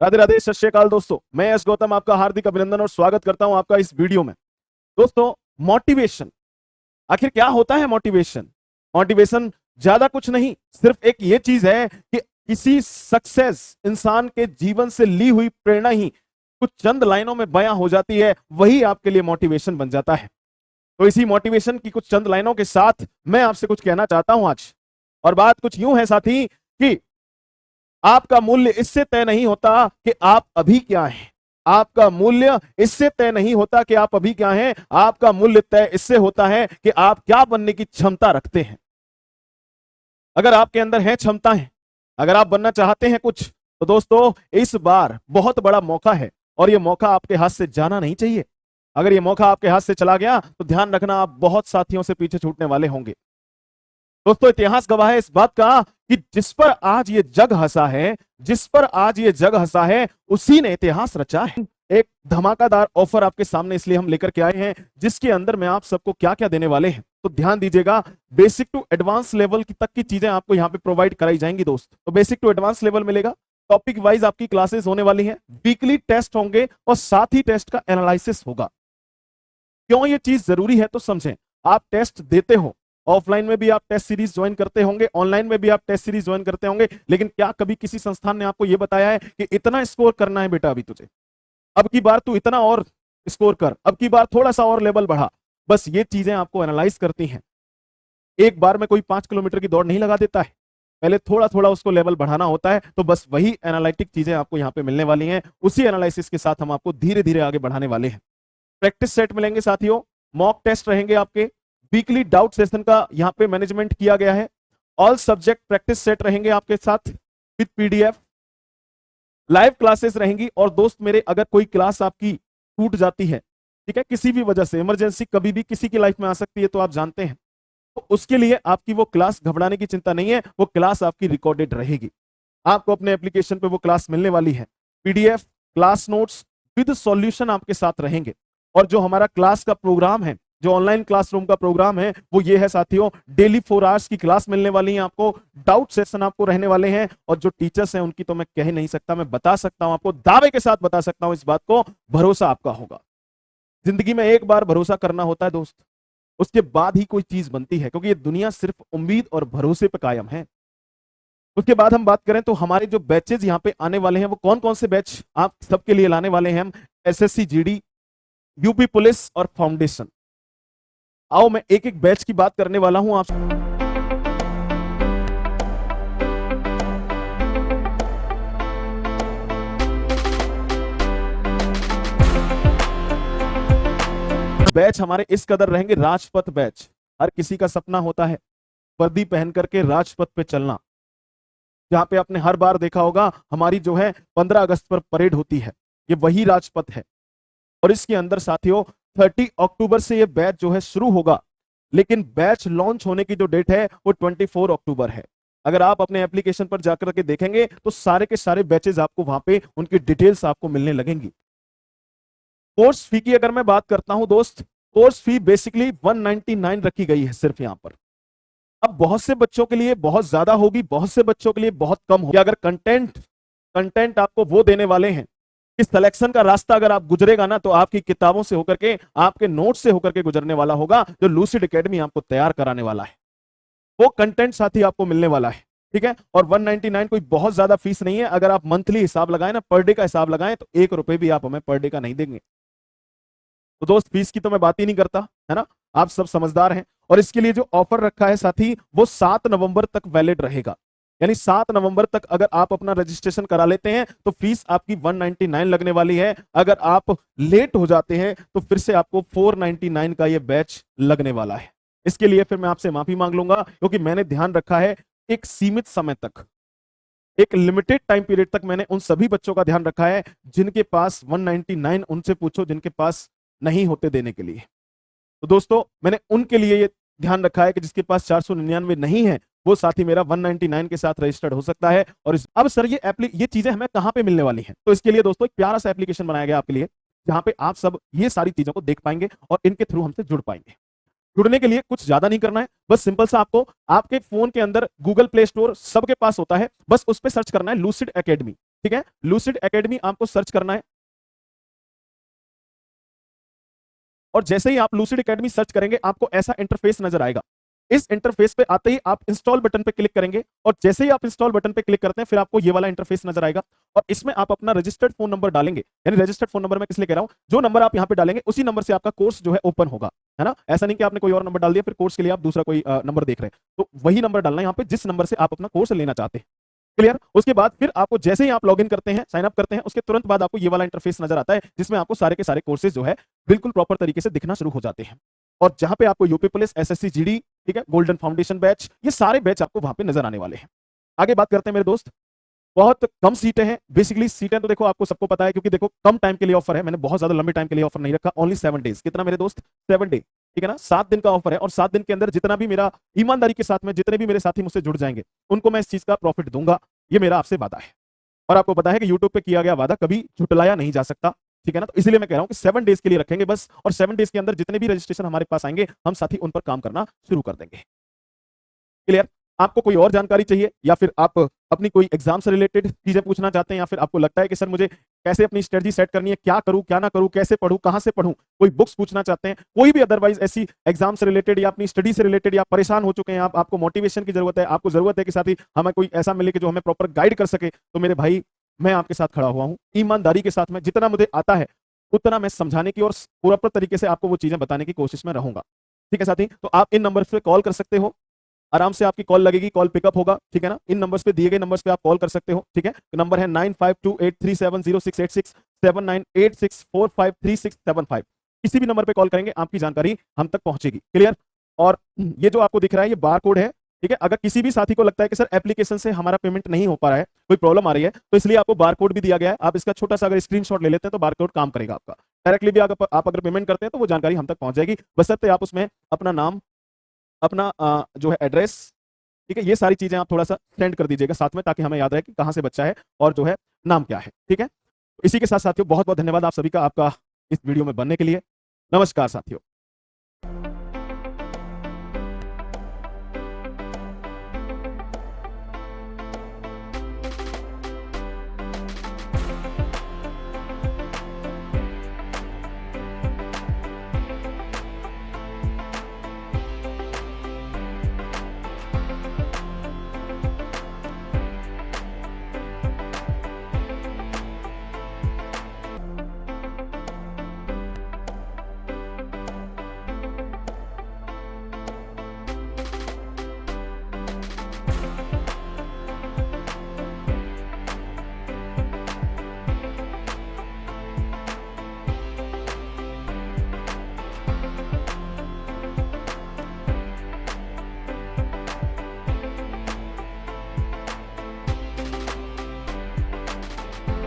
राधे राधे, सत श्री अकाल दोस्तों। मैं एस गौतम आपका हार्दिक अभिनंदन और स्वागत करता हूं आपका इस वीडियो में। दोस्तों, मोटिवेशन आखिर क्या होता है? मोटिवेशन मोटिवेशन ज्यादा कुछ नहीं, सिर्फ एक ये चीज है कि किसी सक्सेस इंसान के जीवन से ली हुई प्रेरणा ही कुछ चंद लाइनों में बयां हो जाती है, वही आपके लिए मोटिवेशन बन जाता है। तो इसी मोटिवेशन की कुछ चंद लाइनों के साथ मैं आपसे कुछ कहना चाहता हूं आज। और बात कुछ यूं है साथी कि आपका मूल्य इससे तय नहीं होता कि आप अभी क्या हैं। आपका मूल्य इससे तय नहीं होता कि आप अभी क्या हैं। आपका मूल्य तय इससे होता है कि आप क्या बनने की क्षमता रखते हैं। अगर आपके अंदर है क्षमताएं, अगर आप बनना चाहते हैं कुछ, तो दोस्तों इस बार बहुत बड़ा मौका है और यह मौका आपके हाथ से जाना नहीं चाहिए। अगर यह मौका आपके हाथ से चला गया तो ध्यान रखना, आप बहुत साथियों से पीछे छूटने वाले होंगे। दोस्तों, इतिहास गवाह है इस बात का कि जिस पर आज ये जग हंसा है, जिस पर आज ये जग हंसा है, उसी ने इतिहास रचा है। एक धमाकेदार ऑफर आपके सामने इसलिए हम लेकर के आए हैं, जिसके अंदर मैं आप सबको क्या क्या देने वाले हैं, तो ध्यान दीजिएगा। बेसिक टू एडवांस लेवल की तक की चीजें आपको यहाँ पे प्रोवाइड कराई जाएंगी दोस्त। तो बेसिक टू एडवांस लेवल मिलेगा, टॉपिक वाइज आपकी क्लासेस होने वाली हैं, वीकली टेस्ट होंगे और साथ ही टेस्ट का एनालिसिस होगा। क्यों ये चीज जरूरी है तो समझें। आप टेस्ट देते हो, ऑफलाइन में भी आप टेस्ट सीरीज ज्वाइन करते होंगे, ऑनलाइन में भी आप टेस्ट सीरीज ज्वाइन करते होंगे, लेकिन क्या कभी किसी संस्थान ने आपको यह बताया है कि इतना स्कोर करना है बेटा अभी तुझे, अब की बार तू इतना और स्कोर कर, अब की बार थोड़ा सा और लेवल बढ़ा? बस ये चीजें आपको एनालाइज करती हैं। एक बार में कोई 5 किलोमीटर की दौड़ नहीं लगा देता है, पहले थोड़ा थोड़ा उसको लेवल बढ़ाना होता है। तो बस वही एनालिटिक चीजें आपको यहाँ पे मिलने वाली हैं, उसी एनालिसिस के साथ हम आपको धीरे धीरे आगे बढ़ाने वाले हैं। प्रैक्टिस सेट मिलेंगे साथियों, मॉक टेस्ट रहेंगे आपके, वीकली डाउट सेशन का यहाँ पे मैनेजमेंट किया गया है, ऑल सब्जेक्ट प्रैक्टिस सेट रहेंगे आपके साथ विद पीडीएफ, लाइव क्लासेस रहेंगी। और दोस्त मेरे, अगर कोई क्लास आपकी टूट जाती है, ठीक है, किसी भी वजह से, इमरजेंसी कभी भी किसी की लाइफ में आ सकती है, तो आप जानते हैं, तो उसके लिए आपकी वो क्लास, घबराने की चिंता नहीं है, वो क्लास आपकी रिकॉर्डेड रहेगी। आपको अपने एप्लीकेशन पे वो क्लास मिलने वाली है, PDF, class notes with solution आपके साथ रहेंगे। और जो हमारा क्लास का प्रोग्राम है, जो ऑनलाइन क्लासरूम का प्रोग्राम है, वो ये है साथियों, डेली 4 आवर्स की क्लास मिलने वाली है आपको, डाउट सेशन आपको रहने वाले हैं। और जो टीचर्स हैं उनकी तो मैं कह नहीं सकता, मैं बता सकता हूं आपको, दावे के साथ बता सकता हूं इस बात को, भरोसा आपका होगा। जिंदगी में एक बार भरोसा करना होता है दोस्त, उसके बाद ही कोई चीज बनती है, क्योंकि ये दुनिया सिर्फ उम्मीद और भरोसे पर कायम है। उसके बाद हम बात करें तो हमारे जो बैचेज यहाँ पे आने वाले हैं, वो कौन कौन से बैच आप सबके लिए लाने वाले हैं हम? एसएससी जीडी, यूपी पुलिस और फाउंडेशन। आओ मैं एक एक बैच की बात करने वाला हूं आप। बैच हमारे इस कदर रहेंगे, राजपथ बैच। हर किसी का सपना होता है वर्दी पहन करके राजपथ पे चलना, जहां पे आपने हर बार देखा होगा हमारी जो है 15 अगस्त पर परेड होती है, ये वही राजपथ है। और इसके अंदर साथियों 30 अक्टूबर से ये बैच जो है शुरू होगा, लेकिन बैच लॉन्च होने की जो डेट है वो 24 अक्टूबर है। अगर आप अपने एप्लीकेशन पर जाकर के देखेंगे तो सारे के सारे बैचेस आपको वहां पे उनकी डिटेल्स आपको मिलने लगेंगी। कोर्स फी की अगर मैं बात करता हूं दोस्त, कोर्स फी बेसिकली 199 रखी गई है सिर्फ यहां पर। अब बहुत से बच्चों के लिए बहुत ज्यादा होगी, बहुत से बच्चों के लिए बहुत कम होगी। अगर कंटेंट कंटेंट आपको वो देने वाले हैं, इस सिलेक्शन का रास्ता अगर आप गुजरेगा ना, तो आपकी किताबों से होकर के, आपके नोट्स से होकर के गुजरने वाला होगा, जो लूसिड एकेडमी आपको तैयार कराने वाला है, वो कंटेंट साथी आपको मिलने वाला है। ठीक है, और 199 कोई बहुत ज्यादा फीस नहीं है। अगर आप मंथली हिसाब लगाएं ना, पर डे का हिसाब लगाएं, तो 1 रुपए भी आप हमें पर डे का नहीं देंगे। तो दोस्त, फीस की तो मैं बात ही नहीं करता, है ना, आप सब समझदार हैं। और इसके लिए जो ऑफर रखा है साथी, वो 7 नवंबर तक वैलिड रहेगा। यानी 7 नवंबर तक अगर आप अपना रजिस्ट्रेशन करा लेते हैं तो फीस आपकी 199 लगने वाली है। अगर आप लेट हो जाते हैं तो फिर से आपको 499 का ये बैच लगने वाला है। इसके लिए फिर मैं आपसे माफी मांग लूंगा, क्योंकि मैंने ध्यान रखा है एक सीमित समय तक, एक लिमिटेड टाइम पीरियड तक मैंने उन सभी बच्चों का ध्यान रखा है जिनके पास 199, उनसे पूछो जिनके पास नहीं होते देने के लिए। तो दोस्तों, मैंने उनके लिए ये ध्यान रखा है कि जिसके पास 499 नहीं है, वो साथी मेरा 199 के साथ रजिस्टर्ड हो सकता है। और अब सर ये चीजें हमें कहां पे मिलने वाली हैं? तो इसके लिए दोस्तों एक प्यारा सा एप्लीकेशन बनाया गया आपके लिए, जहां पे आप सब ये सारी चीजों को देख पाएंगे और इनके थ्रू हमसे जुड़ पाएंगे। जुड़ने के लिए कुछ ज्यादा नहीं करना है, बस सिंपल सा आपको आपके फोन के अंदर गूगल प्ले स्टोर सबके पास होता है, बस उस पर सर्च करना है लूसिड एकेडमी। ठीक है। लूसिड एकेडमी आपको सर्च करना है और जैसे ही आप लूसिड एकेडमी सर्च करेंगे आपको ऐसा इंटरफेस नजर आएगा। इस इंटरफेस पे आते ही आप इंस्टॉल बटन पे क्लिक करेंगे और जैसे ही आप इंस्टॉल बटन पे क्लिक करते हैं फिर आपको ये वाला इंटरफेस नजर आएगा और इसमें आप अपना रजिस्टर्ड फोन नंबर डालेंगे। यानी रजिस्टर्ड फोन नंबर मैं किस लिए कह रहा हूं, जो नंबर आप यहां पे डालेंगे उसी नंबर से आपका कोर्स जो है ओपन होगा, है ना। ऐसा नहीं कि आपने कोई और नंबर डाल दिया फिर कोर्स के लिए आप दूसरा कोई नंबर देख रहे हैं, तो वही नंबर डालना है यहां पे जिस नंबर से आप अपना कोर्स लेना चाहते हैं। क्लियर। उसके बाद फिर आपको जैसे ही आप लॉगिन करते हैं, साइन अप करते हैं, उसके तुरंत बाद आपको ये वाला इंटरफेस नजर आता है जिसमें आपको सारे के सारे कोर्सेज जो है बिल्कुल प्रॉपर तरीके से दिखना शुरू हो जाते हैं। और जहां पे आपको यूपी पुलिस, एसएससी जीडी, ठीक है, गोल्डन फाउंडेशन बैच, ये सारे बैच आपको वहां पे नजर आने वाले हैं। आगे बात करते हैं मेरे दोस्त। बहुत कम सीटें हैं। बेसिकली सीटें तो देखो आपको सबको पता है क्योंकि देखो कम टाइम के लिए ऑफर है, मैंने बहुत ज्यादा लंबे टाइम के लिए ऑफर नहीं रखा, ओनली 7 डेज। कितना मेरे दोस्त? 7 डे, ठीक है ना। 7 दिन का ऑफर है और 7 दिन के अंदर जितना भी मेरा ईमानदारी के साथ में जितने भी मेरे साथी मुझसे जुड़ जाएंगे उनको मैं इस चीज का प्रॉफिट दूंगा, ये मेरा आपसे वादा है। और आपको पता है कि यूट्यूब पे किया गया वादा कभी झुटलाया नहीं जा सकता, ठीक है ना। तो इसलिए मैं कह रहा हूं कि 7 डेज के लिए रखेंगे बस, और 7 डेज के अंदर जितने भी रजिस्ट्रेशन हमारे पास आएंगे हम साथी उन पर काम करना शुरू कर देंगे। क्लियर। आपको कोई और जानकारी चाहिए या फिर आप अपनी कोई एग्जाम से रिलेटेड चीजें पूछना चाहते हैं या फिर आपको लगता है कि सर मुझे कैसे अपनी स्ट्रेटजी सेट करनी है, क्या करूं क्या ना करूं, कैसे पढूं, कहां से पढूं, कोई बुक्स पूछना चाहते हैं, कोई भी अदरवाइज ऐसी एग्जाम से रिलेटेड या अपनी स्टडी से रिलेटेड या परेशान हो चुके हैं आप, आपको मोटिवेशन की जरूरत है, आपको जरूरत है कि साथी हमें कोई ऐसा मिले कि जो हमें प्रॉपर गाइड कर सके, तो मेरे भाई मैं आपके साथ खड़ा हुआ हूं ईमानदारी के साथ में। जितना मुझे आता है उतना मैं समझाने की और पूरा तरीके से आपको वो चीजें बताने की कोशिश में रहूंगा, ठीक है साथी। तो आप इन नंबर पे कॉल कर सकते हो, आराम से आपकी कॉल लगेगी, कॉल पिकअप होगा, ठीक है ना। इन नंबर्स पे, दिए गए नंबर्स पे आप कॉल कर सकते हो, ठीक है। नंबर है 9528370686, 7986453675। किसी भी नंबर पे कॉल करेंगे आपकी जानकारी हम तक पहुंचेगी। क्लियर। और ये जो आपको दिख रहा है ये बार कोड है, ठीक है। अगर किसी भी साथी को लगता है कि सर एप्लीकेशन से हमारा पेमेंट नहीं हो पा रहा है, कोई प्रॉब्लम आ रही है, तो इसलिए आपको बार कोड भी दिया गया है। आप इसका छोटा सा अगर स्क्रीनशॉट ले लेते हैं तो बार कोड काम करेगा आपका। डायरेक्टली भी आप अगर पेमेंट करते हैं तो वो जानकारी हम तक पहुंच जाएगी, बशर्ते आप उसमें अपना नाम, अपना जो है एड्रेस, ठीक है, ये सारी चीजें आप थोड़ा सा सेंड कर दीजिएगा साथ में, ताकि हमें याद रहे कि कहां से बच्चा है और जो है नाम क्या है, ठीक है। इसी के साथ साथियों बहुत बहुत धन्यवाद आप सभी का, आपका इस वीडियो में बनने के लिए। नमस्कार साथियों।